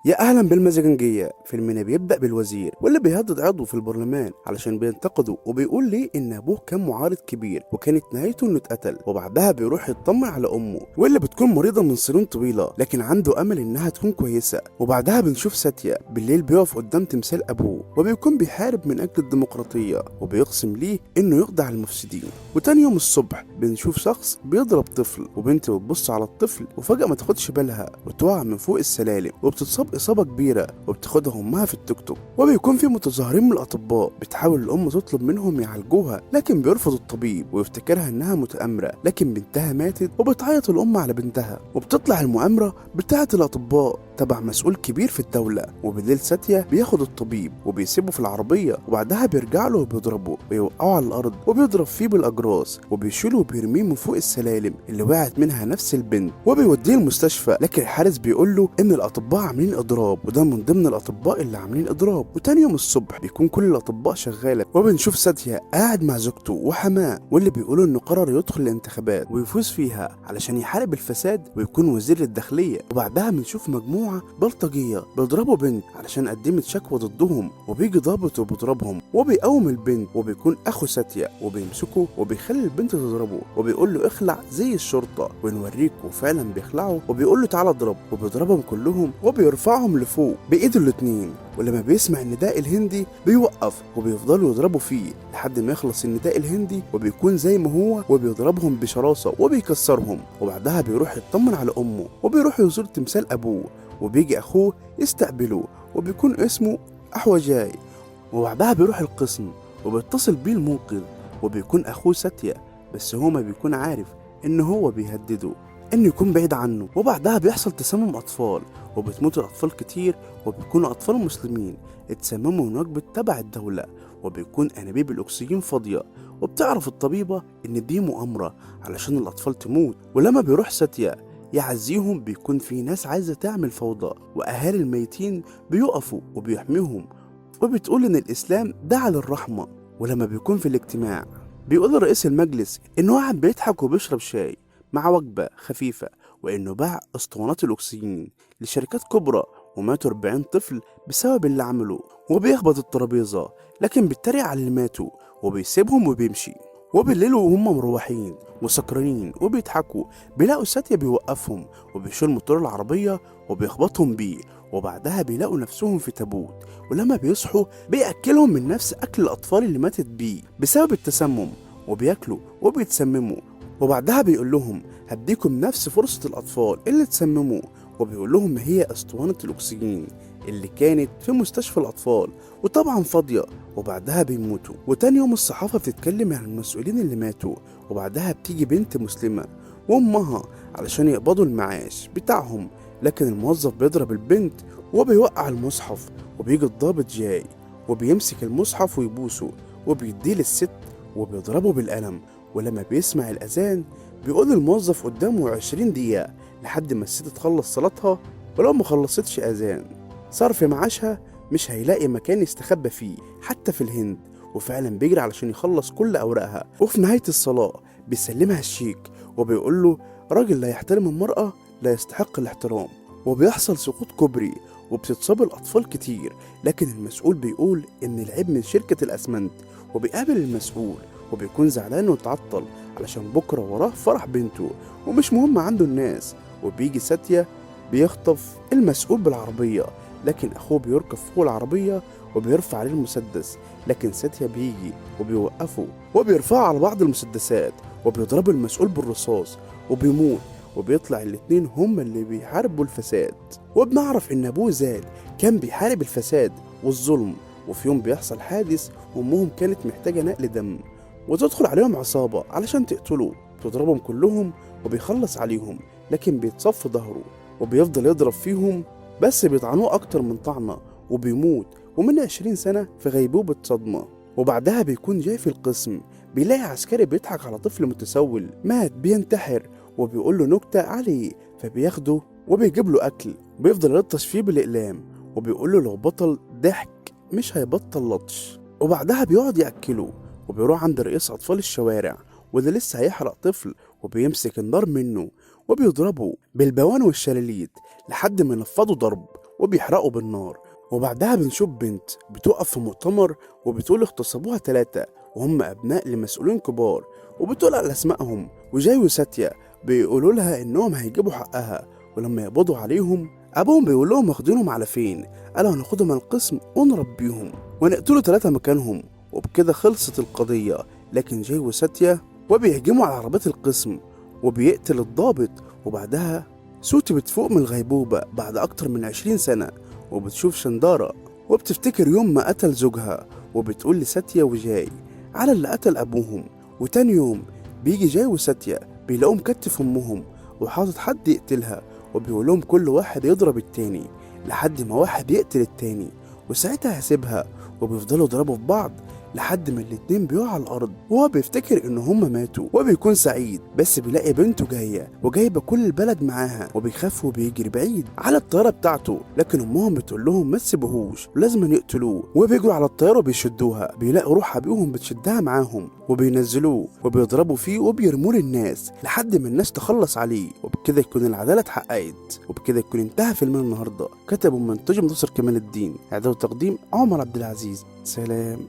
يا اهلا بالمزاجنجيه. فيلمنا بيبدا بالوزير واللي بيهدد عضو في البرلمان علشان بينتقده وبيقول ليه ان ابوه كان معارض كبير وكانت نهايته انه اتقتل. وبعدها بيروح يطمن على امه واللي بتكون مريضه من سنين طويله لكن عنده امل انها تكون كويسه. وبعدها بنشوف ساتيا بالليل بيقف قدام تمثال ابوه وبيكون بيحارب من اجل الديمقراطيه وبيقسم ليه انه يقضي على المفسدين. وتاني يوم الصبح بنشوف شخص بيضرب طفل وبنت بتبص على الطفل وفجاه ما تاخدش بالها وتقع من فوق السلالم وبتتصاب إصابة كبيرة وبتاخدها أمها في التوك توك. وبيكون في متظاهرين من الأطباء بتحاول الأم تطلب منهم يعالجوها لكن بيرفض الطبيب ويفتكرها إنها متآمرة لكن بنتها ماتت وبتعيط الأم على بنتها. وبتطلع المؤامرة بتاعة الأطباء تبع مسؤول كبير في الدولة. وبالليل ساتيا بياخد الطبيب وبيسيبه في العربية وبعدها بيرجع له وبيضربه ويوقعه على الأرض وبيضرب فيه بالأجراس وبيشيله وبيرميه من فوق السلالم اللي وقعت منها نفس البنت وبيوديه المستشفى. لكن الحارس بيقول له إن الأطباء عاملين إضراب وده من ضمن الأطباء اللي عاملين إضراب. وتاني يوم الصبح بيكون كل الأطباء شغالة وبنشوف ساتيا قاعد مع زوجته وحماه واللي بيقولوا إنه قرر يدخل الانتخابات ويفوز فيها علشان يحارب الفساد ويكون وزير للداخلية. وبعدها بنشوف مجموعة بلطجية بيضربوا بنت علشان قدمت شكوى ضدهم وبيجي ضابط وبيضربهم وبيقوم البنت وبيكون أخو ساتيا وبيمسكه وبيخلي البنت تضربه وبيقول له اخلع زي الشرطة ونوريك. وفعلا بيخلعه وبيقول له تعالى اضرب وبيضربهم كلهم وبيرفعهم لفوق بإيده الاتنين. ولما بيسمع النداء الهندي بيوقف وبيفضلوا يضربوا فيه لحد ما يخلص النداء الهندي وبيكون زي ما هو وبيضربهم بشراسة وبيكسرهم. وبعدها بيروح يطمن على أمه وبيروح يزور تمثال أبوه وبيجي أخوه يستقبله وبيكون اسمه أحوجاي. وبعدها بيروح القسم وبيتصل بيه المنقذ وبيكون أخوه ساتيا بس هو ما بيكون عارف إن هو بيهدده إنه يكون بعيد عنه. وبعدها بيحصل تسمم أطفال وبتموت الأطفال كتير وبيكونوا أطفال مسلمين اتسمموا من وجبة تبع الدولة وبيكون أنابيب الأكسجين فاضية. وبتعرف الطبيبة إن دي مؤامرة علشان الأطفال تموت. ولما بيروح ساتيا يعزيهم بيكون في ناس عايزة تعمل فوضى وأهالي الميتين بيقفوا وبيحميهم وبتقول إن الإسلام دعا للرحمة. ولما بيكون في الاجتماع بيقول رئيس المجلس إنه قاعد بيضحك وبيشرب شاي مع وجبة خفيفة وإنه باع أسطوانات الأكسجين لشركات كبرى وماتوا 40 طفل بسبب اللي عملوه. وبيخبط الترابيزة لكن بيتريق على اللي ماتوا وبيسيبهم وبيمشي. وبالليل وهم مروحين وسكرانين وبيضحكوا بيلاقوا ساتيا بيوقفهم وبيشيل موتور العربية وبيخبطهم بيه. وبعدها بيلاقوا نفسهم في تابوت ولما بيصحوا بيأكلهم من نفس أكل الأطفال اللي ماتت بيه بسبب التسمم وبياكلوا وبيتسمموا. وبعدها بيقول لهم هديكم نفس فرصة الأطفال اللي اتسمموا وبيقول لهم ما هي أسطوانة الأكسجين اللي كانت في مستشفى الأطفال وطبعا فاضية. وبعدها بيموتوا. وتاني يوم الصحافة بتتكلم عن المسؤولين اللي ماتوا. وبعدها بتيجي بنت مسلمة وأمها علشان يقبضوا المعاش بتاعهم لكن الموظف بيضرب البنت وبيوقع المصحف وبيجي الضابط جاي وبيمسك المصحف ويبوسه وبيديه للست وبيضربه بالقلم. ولما بيسمع الأذان بيقول الموظف قدامه 20 دقيقة لحد ما الست تخلص صلاتها ولو ما خلصتش أذان صرف معاشها مش هيلاقي مكان يستخبى فيه حتى في الهند. وفعلا بيجري علشان يخلص كل أوراقها. وفي نهاية الصلاة بيسلمها الشيك وبيقول له راجل لا يحترم المرأة لا يستحق الاحترام. وبيحصل سقوط كوبري وبتتصاب الأطفال كتير لكن المسؤول بيقول إن العيب من شركة الأسمنت وبيقابل المسؤول وبيكون زعلان وتعطل علشان بكرة وراه فرح بنته ومش مهم عنده الناس. وبيجي ساتيا بيخطف المسؤول بالعربية لكن أخوه بيركب فوق العربية وبيرفع عليه المسدس لكن ساتيا بيجي وبيوقفه وبيرفعه على بعض المسدسات وبيضربوا المسؤول بالرصاص وبيموت. وبيطلع الاتنين هما اللي بيحاربوا الفساد. وبنعرف إن أبوه زاد كان بيحارب الفساد والظلم. وفي يوم بيحصل حادث وأمهم كانت محتاجة نقل دم وتدخل عليهم عصابة علشان تقتله بتضربهم كلهم وبيخلص عليهم لكن بيتصف في ظهره وبيفضل يضرب فيهم بس بيطعنوه أكتر من طعنة وبيموت ومن 20 سنة في غيبوبة صدمة. وبعدها بيكون جاي في القسم بيلاقي عسكري بيضحك على طفل متسول مات بينتحر وبيقول له نكتة عليه فبياخده وبيجيب له أكل بيفضل يلطش فيه بالإقلام وبيقول له لو بطل ضحك مش هيبطل لطش. وبعدها بيقعد يأكله وبيروح عند رئيس أطفال الشوارع وده لسه هيحرق طفل وبيمسك النار منه وبيضربه بالبوان والشلاليت لحد ما ينفضوا ضرب وبيحرقوا بالنار. وبعدها بنشوف بنت بتقف في مؤتمر وبتقول اغتصبوها 3 وهم أبناء لمسؤولين كبار، وبتقول على أسمائهم، وجاي وساتيا بيقولوا لها إنهم هيجيبوا حقها. ولما يقبضوا عليهم أبوهم بيقول لهم واخدينهم على فين؟ قالوا هناخدهم من القسم ونربيهم ونقتلوا 3 مكانهم. وبكده خلصت القضية. لكن جاي وساتيا وبيهجموا على عربية القسم وبيقتل الضابط. وبعدها سوتي بتفوق من الغيبوبة بعد أكتر من 20 سنة وبتشوف شندارة وبتفتكر يوم ما قتل زوجها، وبتقول لساتيا وجاي على اللي قتل أبوهم. وتاني يوم بيجي جاي وساتيا بيلاقوهم مكتف أمهم وحاطط حد يقتلها، وبيقولهم كل واحد يضرب التاني لحد ما واحد يقتل التاني، وساعتها هيسيبها. وبيفضلوا يضربوا في بعض لحد ما الاتنين بيقعوا على الارض، وهو بيفتكر ان هما ماتوا وبيكون سعيد، بس بيلاقي بنته جايه وجايبه كل البلد معاها، وبيخاف وبيجري بعيد على الطياره بتاعته. لكن امهم بتقول لهم ما تسيبوهوش لازم يقتلوه، وبيجروا على الطياره وبيشدوها، بيلاقوا روح ابيهم بتشدها معاهم وبينزلوه وبيضربوا فيه وبيرموه للناس لحد ما الناس تخلص عليه. وبكده يكون العداله اتحققت، وبكده يكون انتهى فيلمنا النهارده. كتب ومنتج منتصر كمال الدين، اعداد وتقديم عمر عبد العزيز. سلام.